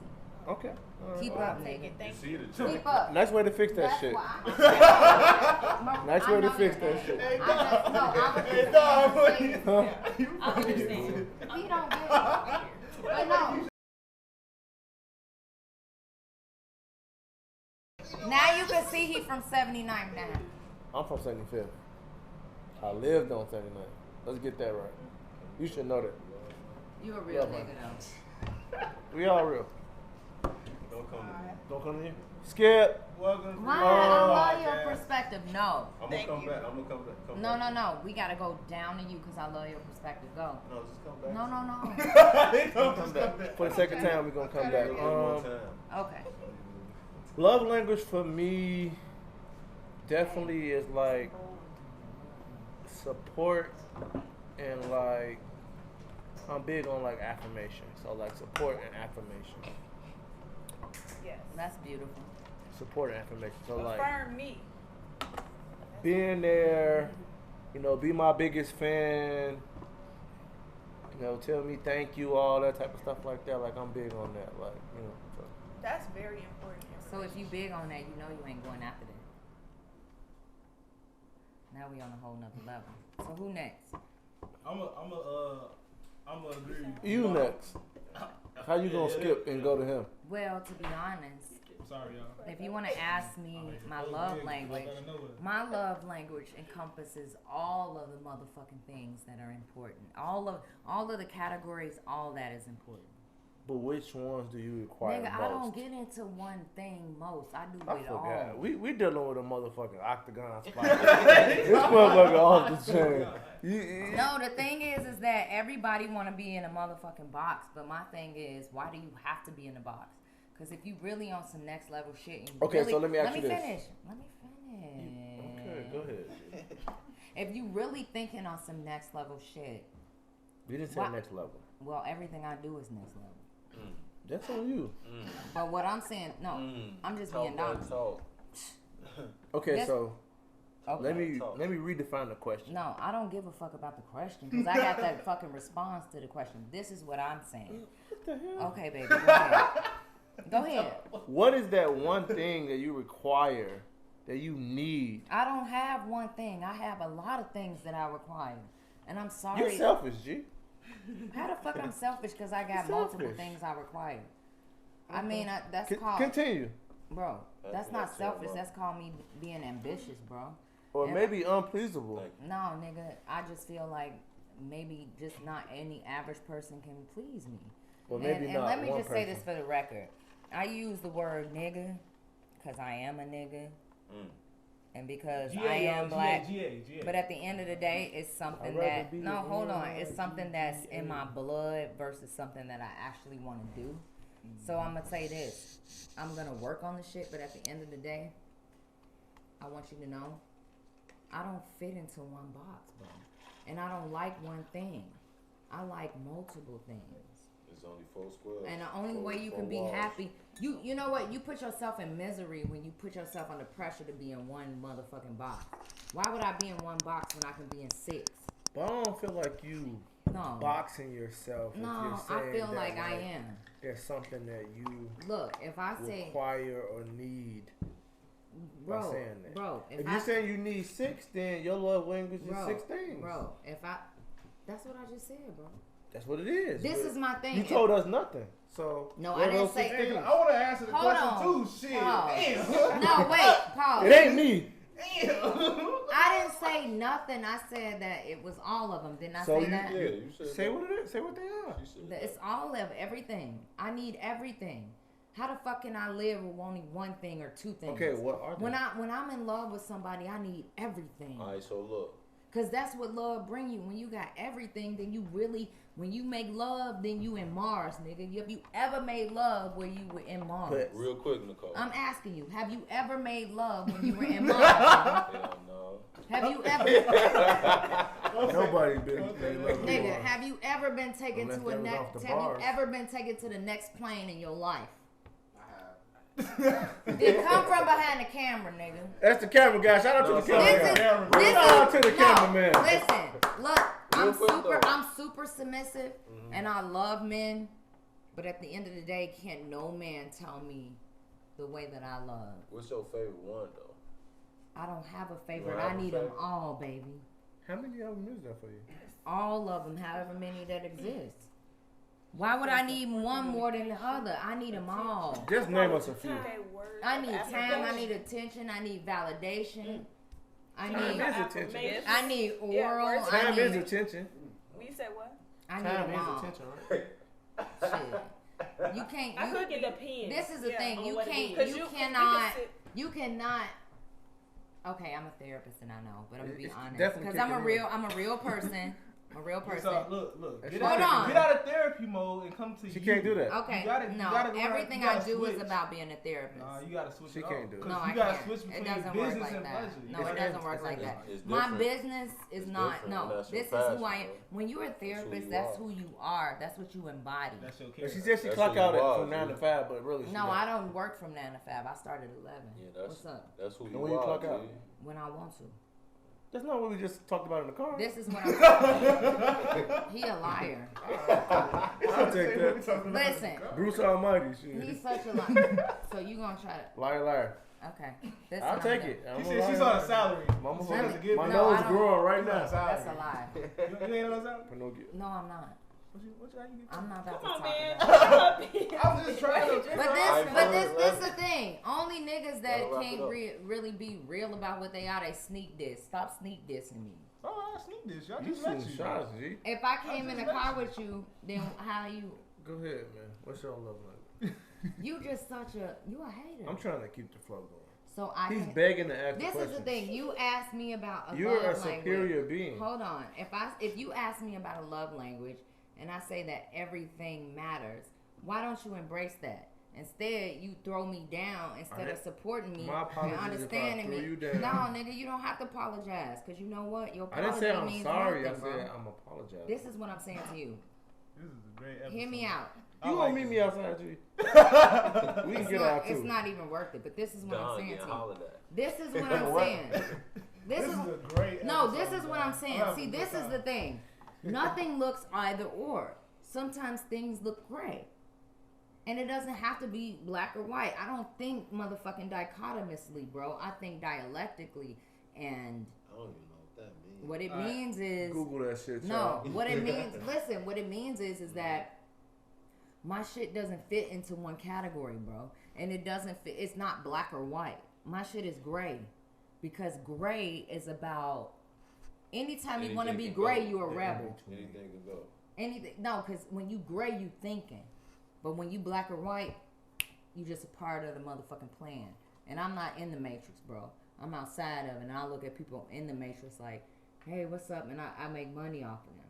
Okay. All right. Keep Well, up, I'll take nigga. it. Thank You you. see the Keep up. Nice way to fix that That's shit. why I Nice I way to know fix your that name. shit. Hey, I just know. I was Hey, just dog, saying what Mercedes. you- I understand. He don't get it. But no. Now you can see he from 79 now. I'm from 75th. I lived on 79. Let's get that right. You should know that. You a real Yeah, man. nigga though. We all real. Don't come to me. Don't come to you. Skip. Welcome. Why? to I the love your podcast. perspective. No. I'm Thank gonna come you. back. I'm gonna come back. Come No, back. no, no. We gotta go down to you because I love your perspective. Go. No, just come back. No, no, no. They don't Come just back. come back. For the second time, we're going to come back. Just one time. Okay. Love language for me definitely is like support and like I'm big on like affirmation. So like support and affirmation. Yes. That's beautiful. Support and affirmation. So like Affirm me. being there You know, be my biggest fan. You know, tell me thank you, all that type of stuff like that. Like I'm big on that. Like, you know. So. That's very important. So if you big on that, you know you ain't going after that. Now we on a whole nother level. So who next? I'm a agree. You next. How you gonna skip and go to him? Well, to be honest, Sorry, y'all. if you want to ask me my love language, my love language encompasses all of the motherfucking things that are important. All of the categories, all that is important. But which ones do you require Nigga, most? I don't get into one thing most. I do I it forgot. all. We dealing with a motherfucking octagon spot. This motherfucker off the chain. No, the thing is that everybody want to be in a motherfucking box. But my thing is, why do you have to be in a box? Because if you really on some next level shit, and you Okay, really, so let me ask you this. Let me finish. Okay, go ahead. If you really thinking on some next level shit, You didn't say Why- next level. well, everything I do is next level. That's on you. But what I'm saying, no, I'm just being honest. Okay, Yes. so Okay. let me redefine the question. No, I don't give a fuck about the question because I got that fucking response to the question. This is what I'm saying. What the hell? Okay, baby, go ahead. Go ahead. What is that one thing that you require, that you need? I don't have one thing. I have a lot of things that I require. And I'm sorry. You're selfish, G. How the fuck I'm selfish because I got You're multiple selfish. things I require? I mean, that's called... Continue. Bro, that's not selfish. That's called me being ambitious, bro. Or Yeah. maybe unpleasable. No, nigga, I just feel like maybe just not any average person can please me. Or maybe and not let me one just say person. this for the record. I use the word nigga because I am a nigga. And because I am black. But at the end of the day, it's something I'd rather that... be No, a hold on. man, It's something that's in my blood versus something that I actually want to do. So I'm going to say this. I'm going to work on the shit, but at the end of the day, I want you to know, I don't fit into one box, bro. And I don't like one thing. I like multiple things. It's only 4 squares. And the only way you can be happy, you know what? You put yourself in misery when you put yourself under pressure to be in one motherfucking box. Why would I be in one box when I can be in 6? But I don't feel like you No. boxing yourself. If No, you're I saying feel that, like I am. There's something that you Look, if I say, require or need by bro, saying that. bro, If you're saying you need 6, then your love language is 6 things. Bro, that's what I just said, bro. That's what it is. This But is my thing. you told us nothing. So No, what I didn't else say- is there? I want to answer the Hold question on. too. Shit. Pause. Damn. No, wait, pause. It ain't me. I didn't say nothing. I said that it was all of them. Didn't I So say you- that? Yeah, you said Say that. what it is. Say what they are. You said That It's all of everything. I need everything. How the fuck can I live with only one thing or 2 things? Okay, what are they? When I'm in love with somebody, I need everything. All right, so look. Cause that's what love bring you. When you got everything, then you really, when you make love, then you in Mars, nigga. Have you ever made love where you were in Mars? But- Real quick, Nicole. I'm asking you, have you ever made love when you were in Mars? nigga? Hell no. Have you ever, Nobody been made love with nigga? Mars. Have you ever been taken Unless to a they was next? off the Have you bars. ever been taken to the next plane in your life? Then come from behind the camera, nigga. That's the camera guy. Shout out to the camera guy. This Shout out to the no, cameraman. Listen, look, Real quick, though. I'm super submissive, and I love men, but at the end of the day, can't no man tell me the way that I love. What's your favorite one, though? I don't have a You favorite. don't have I a need them favorite? all, baby. How many of them is there for you? All of them, however many that exist. Why would I need one more than the other? I need them all. Just name us a few. Okay, words I of need time. I affirmation. need attention. I need validation. I Time need. is attention. I need Yeah, oral. words of I Time need. is attention. You said what? I need Time them is all. attention, right? Shit. You can't. I You, think it depends. this is the Yeah, thing. on You what it can't. is. 'Cause You you- 'cause we cannot. can sit- You cannot. Okay, I'm a therapist and I know, but I'm gonna be It's honest definitely because I'm a kicking in. real person. I'm a real person. So, look. Get Hold out, on. get out of therapy mode and come to She you. can't do that. Okay, You gotta- you no, gotta learn- everything you I gotta do is switch. about being a therapist. You gotta switch She it can't up. do it. 'Cause No, you I gotta can't. switch It between doesn't work business like and that. pleasure. You No, it gotta- doesn't work like that. It's My different. business is It's not. different. No, That's your this is who I passion, am. bro. When you're a who therapist, you that's are. who you are. That's what you embody. That's your But character. she said she That's clock who you out are, from 9 to dude. 5, but really she No, don't. I don't work from 9 to 5. I start at 11. Yeah, that's What's up? that's who And you when you are. clock G. out? When I want to. That's not what we just talked about in the car. This is what I'm saying. He a liar. I'll take that. Listen, Bruce Almighty, shit. he's such a liar. So you gonna try to? Liar. Okay. This I'll what take I'm it. She I'm a said liar. she's on a salary. Mama, She doesn't give my me- No, I nose don't- growing right That's now. all. That's a lie. You ain't on a salary? For no get. No, I'm not. How you get I'm not about Come on, to talk man. about it. I'm just trying to. This the thing. Only niggas that Gotta wrap can't it up. really be real about what they are, they sneak diss. Stop sneak dissing me. Oh, I sneak this. Y'all You just met shooting you. shots, G. If I came in just the met car you. with you, then how you? Go ahead, man. What's your love language? You just such a you a hater. I'm trying to keep the flow going. So I. He's can, begging to ask this the is question. the thing. You asked me about a You're a love superior language. being. Hold on. If you ask me about a love language and I say that everything matters, why don't you embrace that? Instead, you throw me down instead of Alright. supporting me My apologies and if I understanding threw me. you down. No, nigga, you don't have to apologize because you know what? Your I apology didn't say I'm means sorry. nothing, I bro. said I'm apologizing. This is what I'm saying to you. This is a great episode. Hear me out. I You like gonna meet it. me outside, G? We can It's get not, out too. it's not even worth it. But this is what I'm Don saying getting to you. hollered at. This is what I'm saying. This is a great No, episode, this is what man. I'm saying. having See, a good this is time. the thing. Nothing looks either or. Sometimes things look gray. And it doesn't have to be black or white. I don't think motherfucking dichotomously, bro. I think dialectically. And I don't even know what that means. what it All right. means is... Google that shit, No, child. what it means... Listen, what it means is that my shit doesn't fit into one category, bro. And it doesn't fit... It's not black or white. My shit is gray. Because gray is about... Anytime you want to be Anything can gray, go. you a rebel. Anything can go. Anything? No, because when you gray, you thinking. But when you black or white, you just a part of the motherfucking plan. And I'm not in the matrix, bro. I'm outside of it. And I look at people in the matrix like, hey, what's up? And I make money off of them.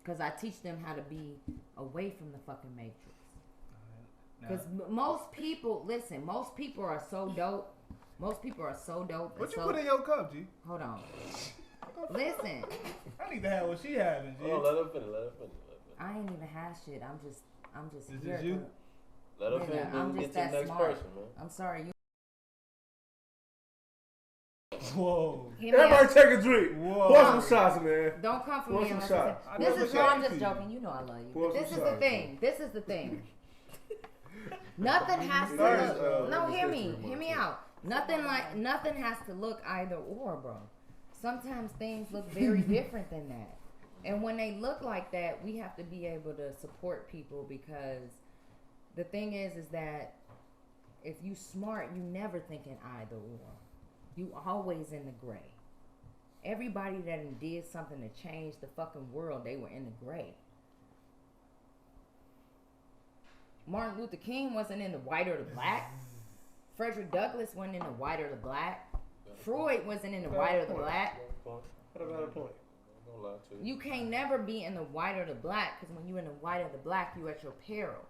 Because I teach them how to be away from the fucking matrix. Because most people, listen, most people are so dope. Most people are so dope. What you so, put in your cup, G? Hold on. Listen, I need to have what she having, G. Oh, let her finish. Let her finish. I ain't even have shit. I'm just Is here. this you? Let her Nigga, finish. I'm Then just get to the that next smart. person, man. I'm sorry. You Whoa. hear me Everybody out. take a drink. Whoa. Pour some shots, man. Don't come for Pour me some unless shots. you say, I this know is what no, I'm you're just saying. joking. You know I love you. Pour But this some is the shots, thing. This is the thing. Nothing has to Started, look. No, this hear history me. Hear me month, out. Nothing has to look either or, bro. Sometimes things look very different than that. And when they look like that, we have to be able to support people because the thing is that if you smart, you never thinking either or. You always in the gray. Everybody that did something to change the fucking world, they were in the gray. Martin Luther King wasn't in the white or the black. Frederick Douglass wasn't in the white or the black. Freud wasn't in the white or the black. What about a point? Don't lie to you. You can't never be in the white or the black because when you're in the white or the black, you at your peril.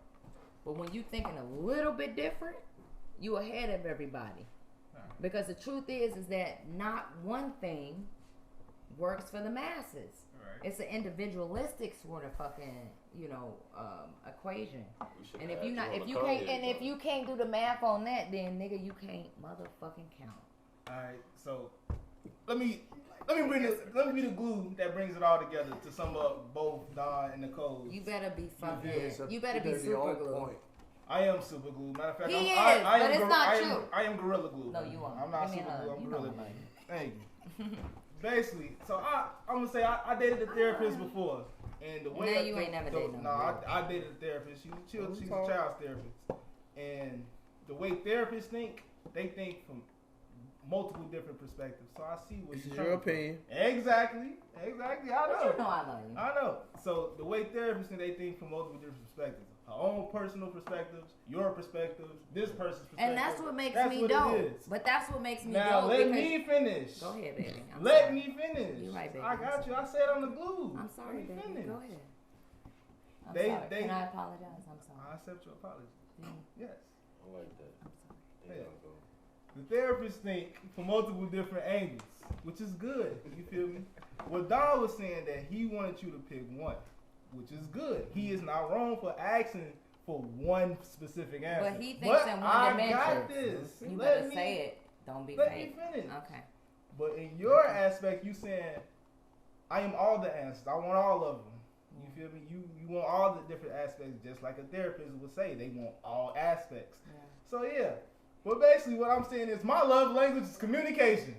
But when you thinking a little bit different, you ahead of everybody. Because the truth is that not one thing works for the masses. Right. It's an individualistic sort of fucking, equation. We should And have if you had not, on if the you car can't, here, and if though. you can't do the math on that, then nigga, you can't motherfucking count. Alright, so let me be the glue that brings it all together to sum up both Don and Nicole. You better be fucking. Yeah, You better be on super glue. point. I am super glue. Matter of fact, He I is, am but it's not true. I am gorilla glue. No, you are. I'm not Give me a super hug. glue. I'm You know gorilla I love glue. Thank you. Basically, so I'm gonna say I dated a therapist before, and the way Nah, you ain't never dated no No, girl. I dated a therapist. She's Who's a talking? child's therapist, and the way therapists think, they think from multiple different perspectives. So I see what This you're is your coming from. opinion. Exactly. I But know. you know I love you. I know. So the way therapists think, they think from multiple different perspectives. Her own personal perspectives, your perspectives, this person's perspective. And that's what makes That's me what it dope. is. But that's what makes me Now dope. let because- me finish. Go ahead, baby. I'm Let sorry. me finish. You're right, baby. I got you. I said on the glue. I'm sorry, Let me baby. finish. Go ahead. I'm They- sorry. they- Can I apologize? I'm sorry. I accept your apology. Yeah, Yes. I like that. I'm sorry. There Yeah. you go. The therapists think from multiple different angles, which is good. You feel me? What Don was saying that he wanted you to pick one, which is good. He is not wrong for asking for one specific answer. But he thinks in one I dimension. got this. You Let better me- say it. Don't be Let fake. me finish. Okay. But in your aspect, you saying, I am all the answers. I want all of them. You feel me? You want all the different aspects, just like a therapist would say. They want all aspects. Yeah. So yeah. But basically, what I'm saying is, my love language is communication.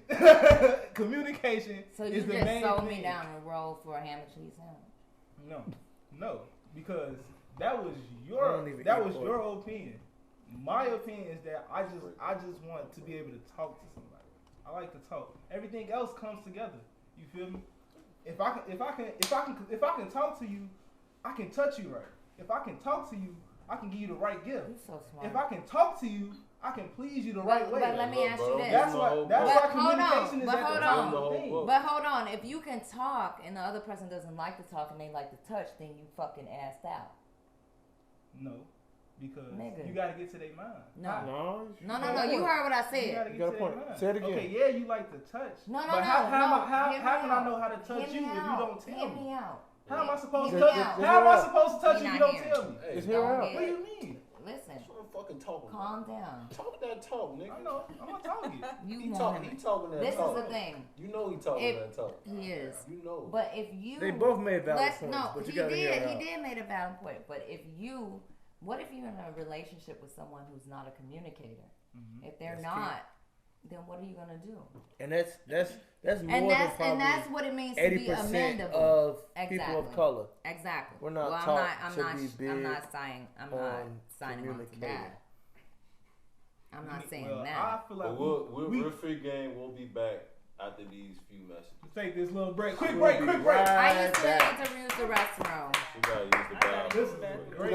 Communication So is you the just main sold thing. me down the road for a ham and cheese sandwich. No, because that was I your don't even that eat was pork. your opinion. My opinion is that I just want to be able to talk to somebody. I like to talk. Everything else comes together. You feel me? If I can talk to you, I can touch you right. If I can talk to you, I can give you the right gift. You're so smart. If I can talk to you, I can please you the right way. But let me ask you this. That's why communication is but at the hold top on. of the thing. But hold on, if you can talk and the other person doesn't like to talk and they like to touch, then you fucking assed out. No, because Nigga. you gotta get to their mind. No. No. No. You heard what I You said. gotta You get got a to point. their mind. Say it again. Okay, yeah, you like to touch. No. But how Hear can me I out. know how to touch Hear you me if you out. don't tell Hear me? me out. How am I supposed to Hear touch me you? out. How am I supposed to touch You're you if you not don't hearing. tell me? Hey, Just Don't hear out. get- What do you mean? Listen, that's what I'm fucking talking about. calm down. Talk that talk, nigga. I know, I'm gonna talk you. You He want talking him. that This talk. is the thing. You know he talking If- that talk. He is. You know. But if you They both made valid let's points, no, but you he gotta hear it did. He out. did made a valid point. But if you, what if you're in a relationship with someone who's not a communicator? Mm-hmm. If they're That's not, then what are you gonna do? And that's more And that's than what it means to probably be 80% amendable. of Exactly. people of color. Exactly. We're not well, taught I'm to not. be big I'm not saying. I'm not on signing on to communicating. that. I'm not saying Well, that. I feel like But real free game will be back after these few messages. take this little break. Quick We'll break, be quick break. right I used to back. need to use the restroom. You gotta use the I gotta bathroom. use the bathroom. Great.